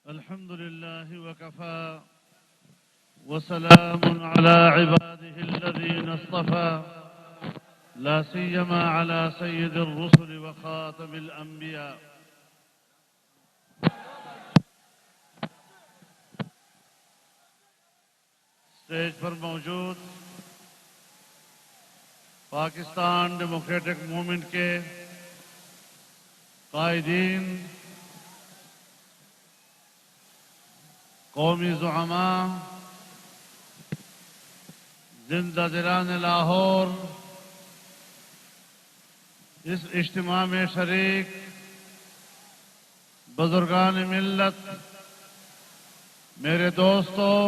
الحمد لله وكفى وسلام على عباده الذين اصطفى لا سيما على سيد الرسل وخاتم الأنبياء اسٹیج پر موجود پاکستان ڈیموکریٹک موومنٹ کے قائدین، قومی زعماء، زندہ دلان لاہور، اس اجتماع میں شریک بزرگان ملت، میرے دوستوں،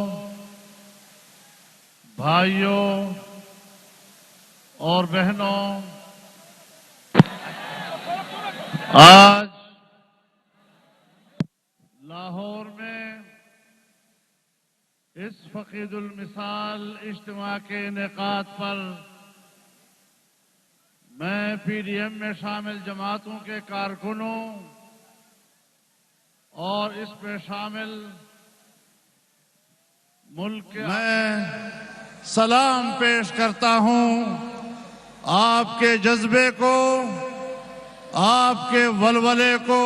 بھائیوں اور بہنوں، آج لاہور میں اس فقید المثال اجتماع کے انعقاد پر میں پی ڈی ایم میں شامل جماعتوں کے کارکنوں اور اس میں شامل ملک کے میں سلام پیش کرتا ہوں آپ کے جذبے کو، آپ کے ولولے کو،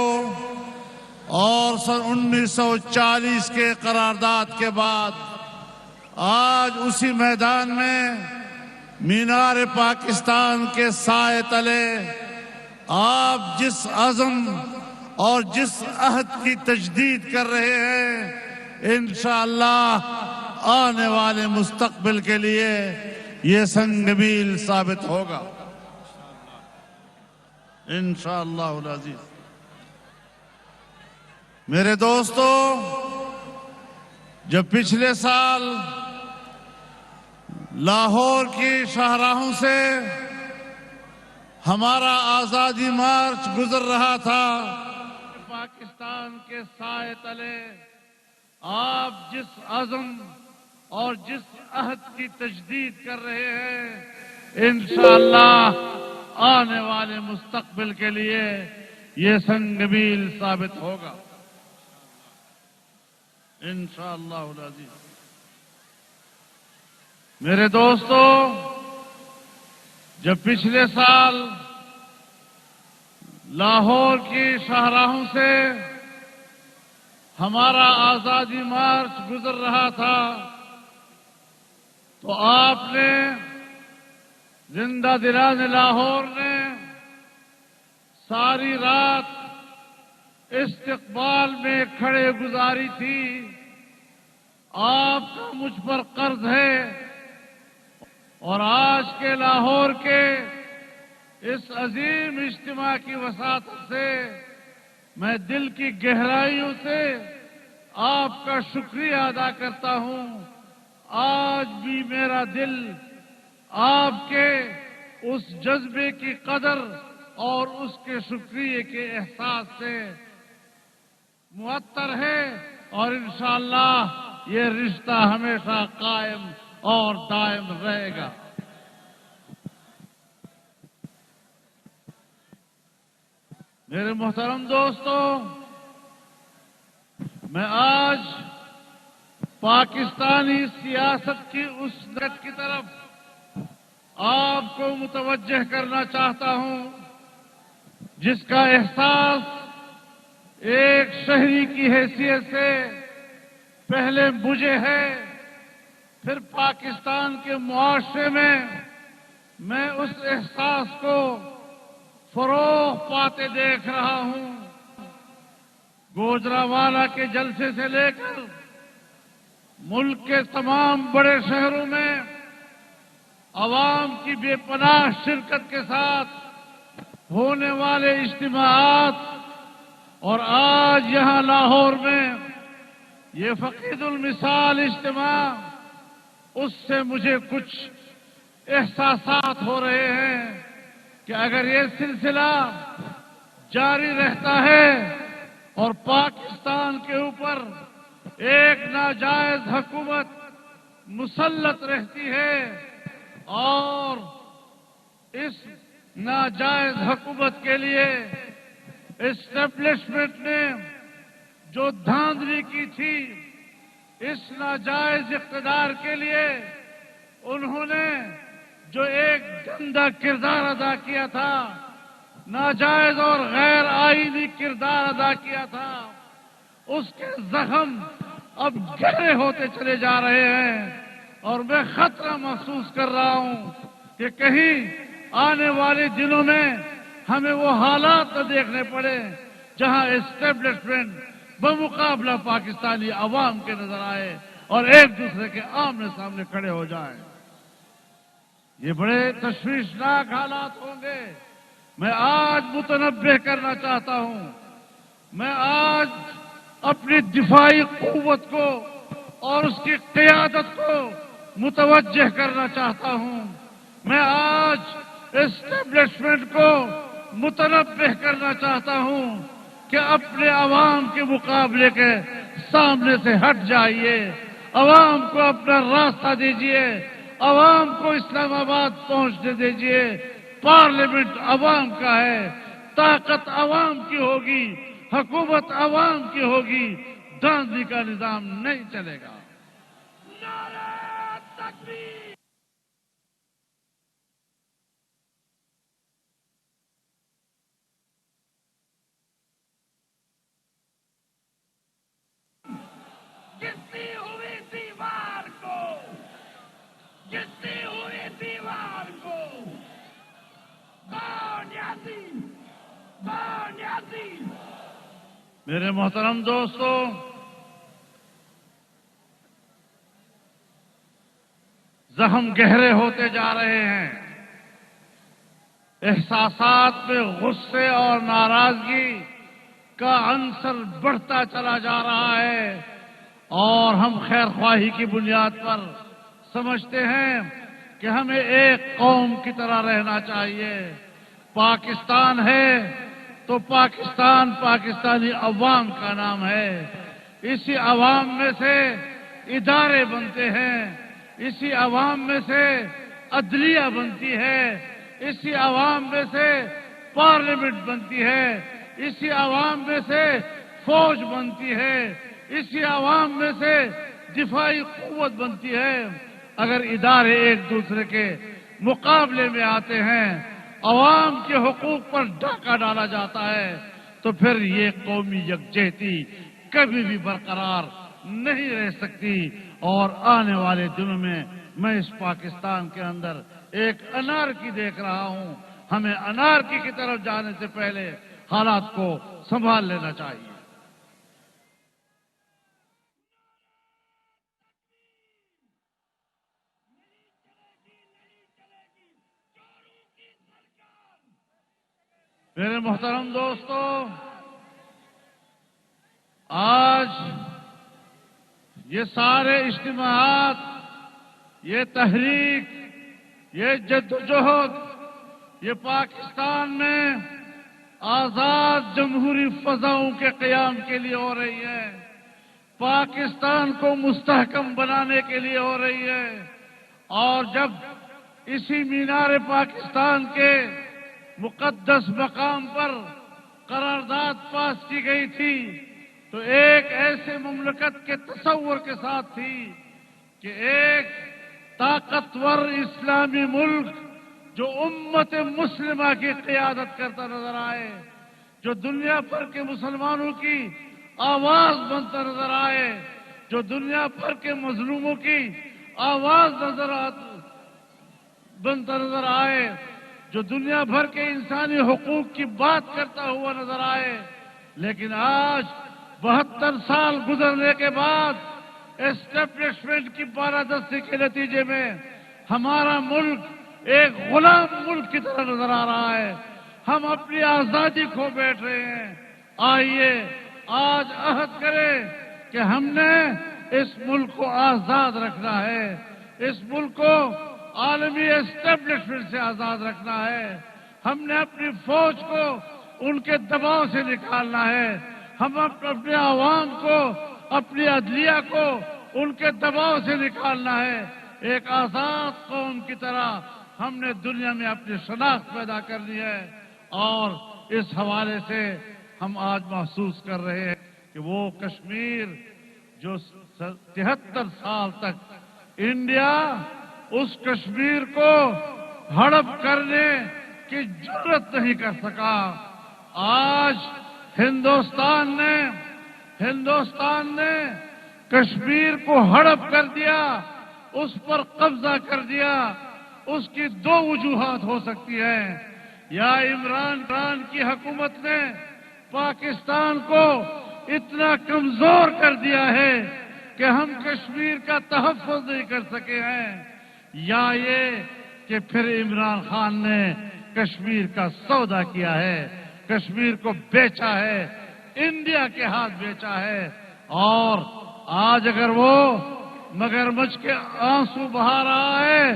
اور سن 1940 کے قرارداد کے بعد آج اسی میدان میں مینار پاکستان کے سائے تلے آپ جس عزم اور جس عہد کی تجدید کر رہے ہیں، انشاءاللہ آنے والے مستقبل کے لیے یہ سنگمیل ثابت ہوگا انشاءاللہ العزیز۔ میرے دوستو، جب پچھلے سال لاہور کی شاہراہوں سے ہمارا آزادی مارچ گزر رہا تھا، پاکستان کے سائے تلے آپ جس عزم اور جس عہد کی تجدید کر رہے ہیں، انشاءاللہ آنے والے مستقبل کے لیے یہ سنگمیل ثابت ہوگا انشاءاللہ العزیز۔ میرے دوستو، جب پچھلے سال لاہور کی شاہراہوں سے ہمارا آزادی مارچ گزر رہا تھا تو آپ نے، زندہ دلان لاہور نے ساری رات استقبال میں کھڑے گزاری تھی۔ آپ کا مجھ پر قرض ہے اور آج کے لاہور کے اس عظیم اجتماع کی وساطت سے میں دل کی گہرائیوں سے آپ کا شکریہ ادا کرتا ہوں۔ آج بھی میرا دل آپ کے اس جذبے کی قدر اور اس کے شکریہ کے احساس سے معطر ہے، اور انشاءاللہ یہ رشتہ ہمیشہ قائم اور دائم رہے گا۔ میرے محترم دوستو، میں آج پاکستانی سیاست کی اس نقطہ کی طرف آپ کو متوجہ کرنا چاہتا ہوں جس کا احساس ایک شہری کی حیثیت سے پہلے مجھے ہے، پھر پاکستان کے معاشرے میں اس احساس کو فروغ پاتے دیکھ رہا ہوں۔ گوجرانوالہ کے جلسے سے لے کر ملک کے تمام بڑے شہروں میں عوام کی بے پناہ شرکت کے ساتھ ہونے والے اجتماعات، اور آج یہاں لاہور میں یہ فقید المثال اجتماع، اس سے مجھے کچھ احساسات ہو رہے ہیں کہ اگر یہ سلسلہ جاری رہتا ہے اور پاکستان کے اوپر ایک ناجائز حکومت مسلط رہتی ہے اور اس ناجائز حکومت کے لیے اسٹیبلشمنٹ نے جو دھاندلی تھی، اس ناجائز اقتدار کے لیے انہوں نے جو ایک گندا کردار ادا کیا تھا، ناجائز اور غیر آئینی کردار ادا کیا تھا، اس کے زخم اب گہرے ہوتے چلے جا رہے ہیں، اور میں خطرہ محسوس کر رہا ہوں کہ کہیں آنے والے دنوں میں ہمیں وہ حالات نہ دیکھنے پڑے جہاں اسٹیبلشمنٹ بمقابلہ پاکستانی عوام کے نظر آئے اور ایک دوسرے کے آمنے سامنے کھڑے ہو جائیں۔ یہ بڑے تشویشناک حالات ہوں گے۔ میں آج متنبہ کرنا چاہتا ہوں، میں آج اپنی دفاعی قوت کو اور اس کی قیادت کو متوجہ کرنا چاہتا ہوں، میں آج اسٹیبلشمنٹ کو متنبہ کرنا چاہتا ہوں کہ اپنے عوام کے مقابلے کے سامنے سے ہٹ جائیے، عوام کو اپنا راستہ دیجیے، عوام کو اسلام آباد پہنچنے دیجیے۔ پارلیمنٹ عوام کا ہے، طاقت عوام کی ہوگی، حکومت عوام کی ہوگی، دھاندلی کا نظام نہیں چلے گا۔ نعرہ تکبیر! گرتی ہوئی دیوار کو، گرتی ہوئی دیوار کو بنیادی بنیادی۔ میرے محترم دوستو، زخم گہرے ہوتے جا رہے ہیں، احساسات میں غصے اور ناراضگی کا عنصر بڑھتا چلا جا رہا ہے، اور ہم خیر خواہی کی بنیاد پر سمجھتے ہیں کہ ہمیں ایک قوم کی طرح رہنا چاہیے۔ پاکستان ہے تو پاکستان پاکستانی عوام کا نام ہے، اسی عوام میں سے ادارے بنتے ہیں، اسی عوام میں سے عدلیہ بنتی ہے، اسی عوام میں سے پارلیمنٹ بنتی ہے، اسی عوام میں سے فوج بنتی ہے، اسی عوام میں سے دفاعی قوت بنتی ہے۔ اگر ادارے ایک دوسرے کے مقابلے میں آتے ہیں، عوام کے حقوق پر ڈاکہ ڈالا جاتا ہے، تو پھر یہ قومی یکجہتی کبھی بھی برقرار نہیں رہ سکتی، اور آنے والے دنوں میں اس پاکستان کے اندر ایک انارکی دیکھ رہا ہوں۔ ہمیں انارکی کی طرف جانے سے پہلے حالات کو سنبھال لینا چاہیے۔ میرے محترم دوستو، آج یہ سارے اجتماعات، یہ تحریک، یہ جدوجہد، یہ پاکستان میں آزاد جمہوری فضاؤں کے قیام کے لیے ہو رہی ہے، پاکستان کو مستحکم بنانے کے لیے ہو رہی ہے۔ اور جب اسی مینار پاکستان کے مقدس مقام پر قرارداد پاس کی گئی تھی، تو ایک ایسے مملکت کے تصور کے ساتھ تھی کہ ایک طاقتور اسلامی ملک جو امت مسلمہ کی قیادت کرتا نظر آئے، جو دنیا بھر کے مسلمانوں کی آواز بنتا نظر آئے، جو دنیا بھر کے مظلوموں کی آواز بنتا نظر آئے، جو دنیا بھر کے انسانی حقوق کی بات کرتا ہوا نظر آئے۔ لیکن آج 72 سال گزرنے کے بعد اسٹیبلشمنٹ کی بالادستی کے نتیجے میں ہمارا ملک ایک غلام ملک کی طرح نظر آ رہا ہے۔ ہم اپنی آزادی کھو بیٹھ رہے ہیں۔ آئیے آج عہد کریں کہ ہم نے اس ملک کو آزاد رکھنا ہے، اس ملک کو عالمی اسٹیبلشمنٹ سے آزاد رکھنا ہے۔ ہم نے اپنی فوج کو ان کے دباؤ سے نکالنا ہے، ہم اپنے عوام کو، اپنی عدلیہ کو ان کے دباؤ سے نکالنا ہے۔ ایک آزاد قوم کی طرح ہم نے دنیا میں اپنی شناخت پیدا کرنی ہے، اور اس حوالے سے ہم آج محسوس کر رہے ہیں کہ وہ کشمیر جو 73 سال تک انڈیا اس کشمیر کو ہڑپ کرنے کی جرت نہیں کر سکا، آج ہندوستان نے کشمیر کو ہڑپ کر دیا، اس پر قبضہ کر دیا۔ اس کی دو وجوہات ہو سکتی ہیں، یا عمران خان کی حکومت نے پاکستان کو اتنا کمزور کر دیا ہے کہ ہم کشمیر کا تحفظ نہیں کر سکے ہیں، یا یہ کہ پھر عمران خان نے کشمیر کا سودا کیا ہے، کشمیر کو بیچا ہے، انڈیا کے ہاتھ بیچا ہے۔ اور آج اگر وہ مگرمچھ کے آنسو بہا رہا ہے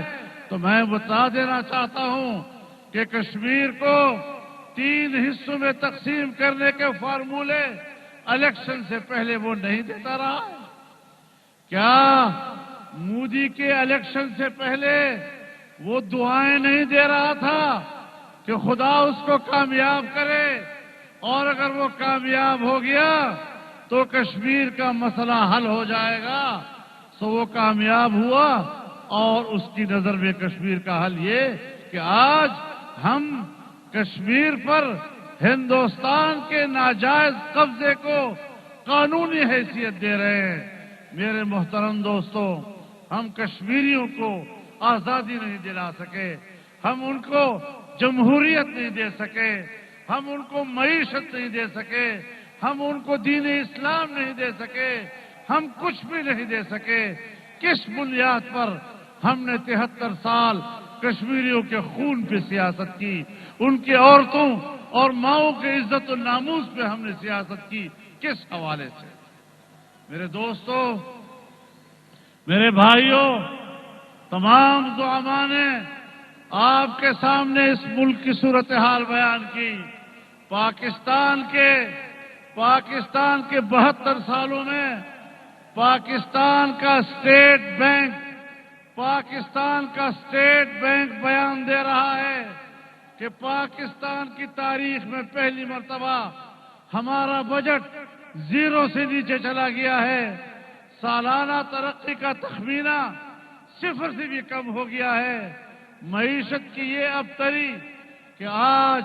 تو میں بتا دینا چاہتا ہوں کہ کشمیر کو 3 حصوں میں تقسیم کرنے کے فارمولے الیکشن سے پہلے وہ نہیں دیتا رہا۔ کیا مودی کے الیکشن سے پہلے وہ دعائیں نہیں دے رہا تھا کہ خدا اس کو کامیاب کرے، اور اگر وہ کامیاب ہو گیا تو کشمیر کا مسئلہ حل ہو جائے گا؟ سو وہ کامیاب ہوا، اور اس کی نظر میں کشمیر کا حل یہ کہ آج ہم کشمیر پر ہندوستان کے ناجائز قبضے کو قانونی حیثیت دے رہے ہیں۔ میرے محترم دوستو، ہم کشمیریوں کو آزادی نہیں دلا سکے، ہم ان کو جمہوریت نہیں دے سکے، ہم ان کو معیشت نہیں دے سکے، ہم ان کو دین اسلام نہیں دے سکے، ہم کچھ بھی نہیں دے سکے۔ کس بنیاد پر ہم نے 73 سال کشمیریوں کے خون پہ سیاست کی، ان کی عورتوں اور ماؤں کے عزت و ناموس پہ ہم نے سیاست کی؟ کس حوالے سے؟ میرے دوستو، میرے بھائیوں، تمام زعماء نے آپ کے سامنے اس ملک کی صورتحال بیان کی۔ پاکستان کے 72 سالوں میں پاکستان کا اسٹیٹ بینک بیان دے رہا ہے کہ پاکستان کی تاریخ میں پہلی مرتبہ ہمارا بجٹ 0 سے نیچے چلا گیا ہے، سالانہ ترقی کا تخمینہ 0 سے بھی کم ہو گیا ہے۔ معیشت کی یہ ابتری کہ آج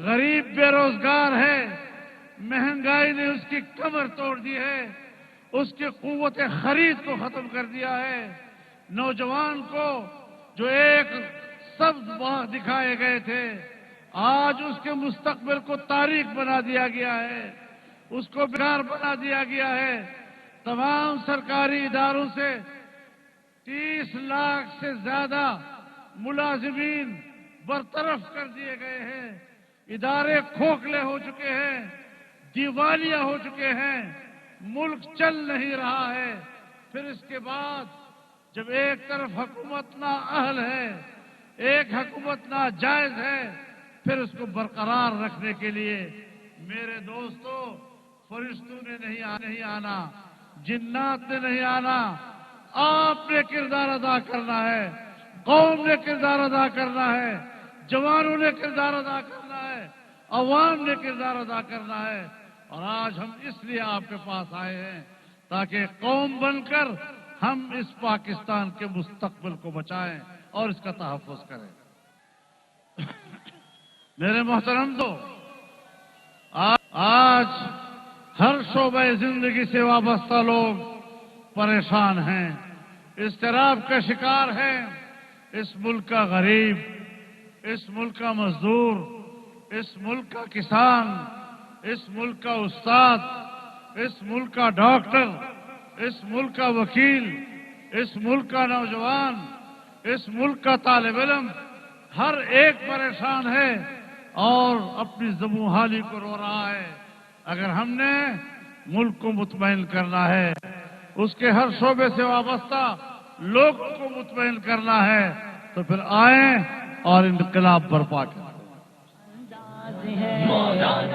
غریب بے روزگار ہے، مہنگائی نے اس کی کمر توڑ دی ہے، اس کی قوت خرید کو ختم کر دیا ہے۔ نوجوان کو جو ایک سبز باغ دکھائے گئے تھے، آج اس کے مستقبل کو تاریک بنا دیا گیا ہے، اس کو بیکار بنا دیا گیا ہے۔ تمام سرکاری اداروں سے 30 لاکھ سے زیادہ ملازمین برطرف کر دیے گئے ہیں، ادارے کھوکھلے ہو چکے ہیں، دیوالیہ ہو چکے ہیں، ملک چل نہیں رہا ہے۔ پھر اس کے بعد جب ایک طرف حکومت نااہل ہے، ایک حکومت ناجائز ہے، پھر اس کو برقرار رکھنے کے لیے میرے دوستو فرشتوں نے نہیں آنا، جنات نے نہیں آنا، آپ نے کردار ادا کرنا ہے، قوم نے کردار ادا کرنا ہے، جوانوں نے کردار ادا کرنا ہے، عوام نے کردار ادا کرنا ہے۔ اور آج ہم اس لیے آپ کے پاس آئے ہیں تاکہ قوم بن کر ہم اس پاکستان کے مستقبل کو بچائیں اور اس کا تحفظ کریں۔ میرے محترم تو آج ہر شعبہ زندگی سے وابستہ لوگ پریشان ہیں، اضطراب کا شکار ہیں۔ اس ملک کا غریب، اس ملک کا مزدور، اس ملک کا کسان، اس ملک کا استاد، اس ملک کا ڈاکٹر، اس ملک کا وکیل، اس ملک کا نوجوان، اس ملک کا طالب علم، ہر ایک پریشان ہے اور اپنی زبوں حالی کو رو رہا ہے۔ اگر ہم نے ملک کو مطمئن کرنا ہے، اس کے ہر شعبے سے وابستہ لوگوں کو مطمئن کرنا ہے، تو پھر آئیں اور انقلاب برپا کریں،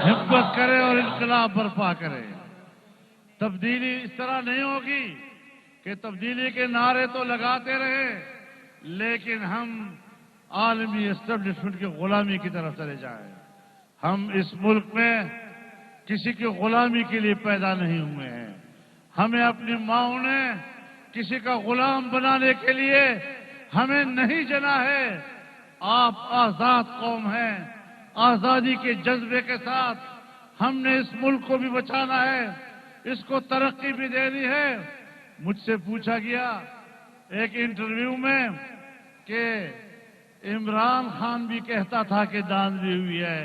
ہمت کریں اور انقلاب برپا کریں۔ تبدیلی اس طرح نہیں ہوگی کہ تبدیلی کے نعرے تو لگاتے رہے لیکن ہم عالمی اسٹیبلشمنٹ کی غلامی کی طرف چلے جائیں۔ ہم اس ملک میں کسی کی غلامی کے لیے پیدا نہیں ہوئے ہیں، ہمیں اپنی ماؤں نے کسی کا غلام بنانے کے لیے ہمیں نہیں جنا ہے۔ آپ آزاد قوم ہیں، آزادی کے جذبے کے ساتھ ہم نے اس ملک کو بھی بچانا ہے، اس کو ترقی بھی دینی ہے۔ مجھ سے پوچھا گیا ایک انٹرویو میں کہ عمران خان بھی کہتا تھا کہ دھاندلی ہوئی ہے،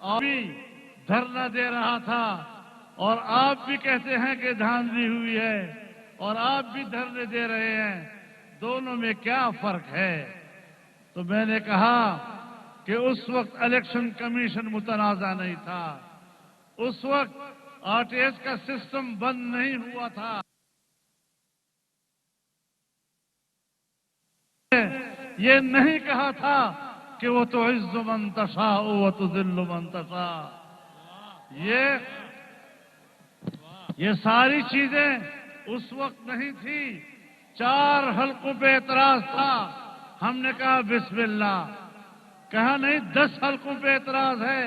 اور بھی دھرنا دے رہا تھا، اور آپ بھی کہتے ہیں کہ دھاندلی ہوئی ہے، اور آپ بھی دھرنے دے رہے ہیں، دونوں میں کیا فرق ہے؟ تو میں نے کہا کہ اس وقت الیکشن کمیشن متنازع نہیں تھا، اس وقت آر ٹی ایس کا سسٹم بند نہیں ہوا تھا، یہ نہیں کہا تھا کہ وہ تو عز من تشاء و تذل من تشاء۔ یہ ساری چیزیں اس وقت نہیں تھی۔ 4 حلقوں پہ اعتراض تھا، ہم نے کہا بسم اللہ، کہا نہیں 10 حلقوں پہ اعتراض ہے،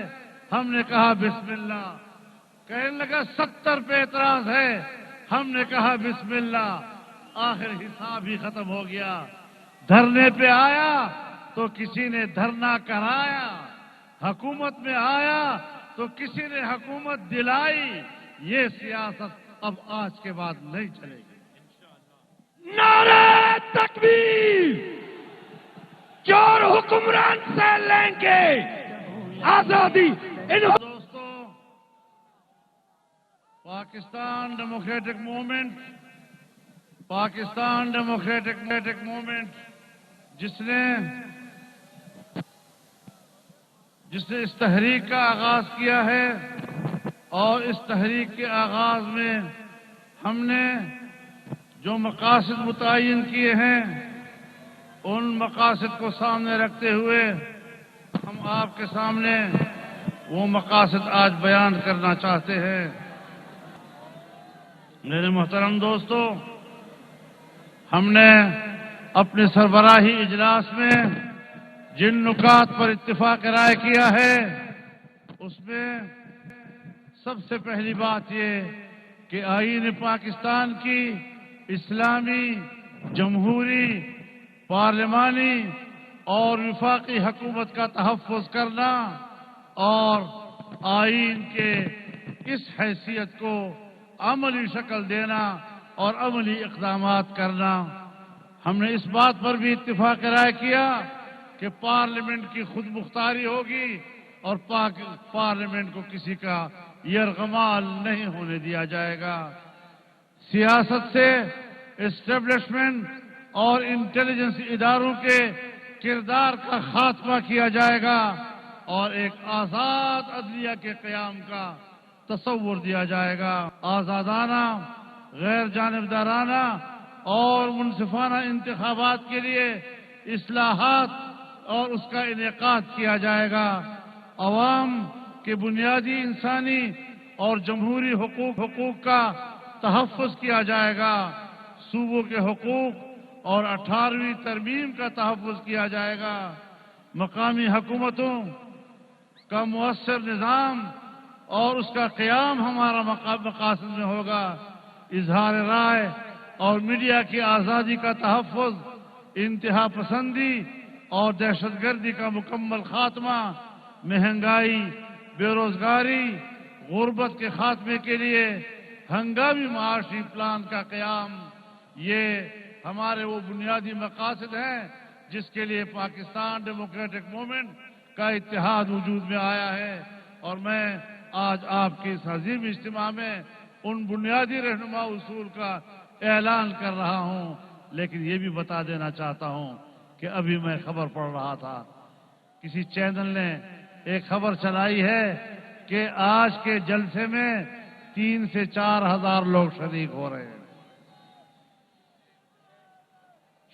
ہم نے کہا بسم اللہ، کہنے لگا 70 پہ اعتراض ہے، ہم نے کہا بسم اللہ، آخر حساب ہی ختم ہو گیا۔ دھرنے پہ آیا تو کسی نے دھرنا کرایا، حکومت میں آیا تو کسی نے حکومت دلائی۔ یہ سیاست اب آج کے بعد نہیں چلے گی۔ نعرہ تکبیر! چور حکمران سے لیں گے آزادی۔ دوستو، پاکستان ڈیموکریٹک موومنٹ جس نے اس تحریک کا آغاز کیا ہے، اور اس تحریک کے آغاز میں ہم نے جو مقاصد متعین کیے ہیں، ان مقاصد کو سامنے رکھتے ہوئے ہم آپ کے سامنے وہ مقاصد آج بیان کرنا چاہتے ہیں۔ میرے محترم دوستو، ہم نے اپنے سربراہی اجلاس میں جن نکات پر اتفاق رائے کیا ہے، اس میں سب سے پہلی بات یہ کہ آئین پاکستان کی اسلامی، جمہوری، پارلیمانی اور وفاقی حکومت کا تحفظ کرنا، اور آئین کے اس حیثیت کو عملی شکل دینا اور عملی اقدامات کرنا۔ ہم نے اس بات پر بھی اتفاق رائے کیا کہ پارلیمنٹ کی خود مختاری ہوگی، اور پارلیمنٹ کو کسی کا یرغمال نہیں ہونے دیا جائے گا۔ سیاست سے اسٹیبلشمنٹ اور انٹیلیجنس اداروں کے کردار کا خاتمہ کیا جائے گا، اور ایک آزاد عدلیہ کے قیام کا تصور دیا جائے گا۔ آزادانہ، غیر جانبدارانہ اور منصفانہ انتخابات کے لیے اصلاحات اور اس کا انعقاد کیا جائے گا۔ عوام کے بنیادی انسانی اور جمہوری حقوق کا تحفظ کیا جائے گا۔ صوبوں کے حقوق اور 18ویں ترمیم کا تحفظ کیا جائے گا۔ مقامی حکومتوں کا مؤثر نظام اور اس کا قیام ہمارا مقاصد میں ہوگا۔ اظہار رائے اور میڈیا کی آزادی کا تحفظ، انتہا پسندی اور دہشت گردی کا مکمل خاتمہ، مہنگائی، بے روزگاری، غربت کے خاتمے کے لیے ہنگامی معاشی پلان کا قیام، یہ ہمارے وہ بنیادی مقاصد ہیں جس کے لیے پاکستان ڈیموکریٹک موومنٹ کا اتحاد وجود میں آیا ہے۔ اور میں آج آپ کے اس عظیم اجتماع میں ان بنیادی رہنما اصول کا اعلان کر رہا ہوں، لیکن یہ بھی بتا دینا چاہتا ہوں کہ ابھی میں خبر پڑھ رہا تھا، کسی چینل نے ایک خبر چلائی ہے کہ آج کے جلسے میں 3 سے 4 ہزار لوگ شریک ہو رہے ہیں۔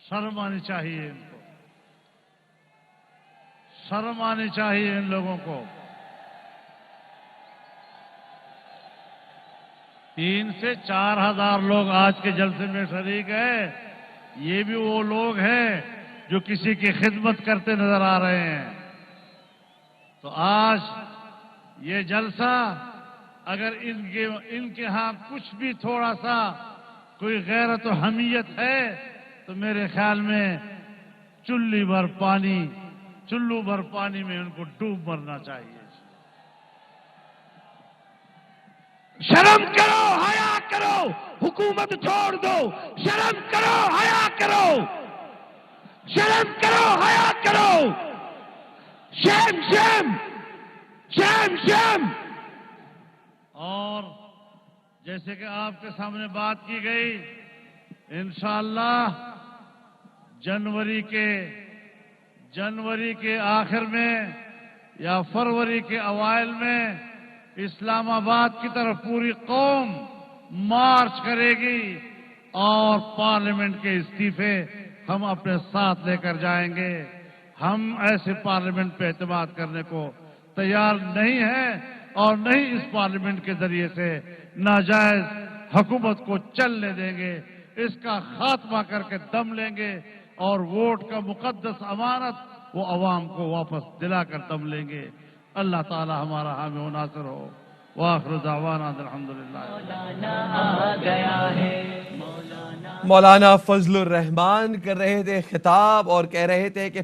شرم آنی چاہیے ان کو، شرم آنی چاہیے ان لوگوں کو۔ 3 سے 4 ہزار لوگ آج کے جلسے میں شریک ہیں۔ یہ بھی وہ لوگ ہیں جو کسی کی خدمت کرتے نظر آ رہے ہیں۔ تو آج یہ جلسہ اگر ان کے ہاں کچھ بھی تھوڑا سا کوئی غیرت و حمیت ہے تو میرے خیال میں چلو بھر پانی میں ان کو ڈوب مرنا چاہیے. شرم کرو، حیا کرو، حکومت چھوڑ دو. شرم کرو، حیا کرو، شرم کرو، حیا کرو. شیم شیم شیم شیم. اور جیسے کہ آپ کے سامنے بات کی گئی، انشاءاللہ جنوری کے آخر میں یا فروری کے اوائل میں اسلام آباد کی طرف پوری قوم مارچ کرے گی اور پارلیمنٹ کے استعفے ہم اپنے ساتھ لے کر جائیں گے. ہم ایسے پارلیمنٹ پہ اعتماد کرنے کو تیار نہیں ہیں اور نہیں اس پارلیمنٹ کے ذریعے سے ناجائز حکومت کو چلنے دیں گے. اس کا خاتمہ کر کے دم لیں گے اور ووٹ کا مقدس امانت وہ عوام کو واپس دلا کر دم لیں گے. اللہ تعالی ہمارا حامی و ناصر ہو. وآخر دعوانا الحمدللہ. مولانا فضل الرحمان کر رہے تھے خطاب اور کہہ رہے تھے کہ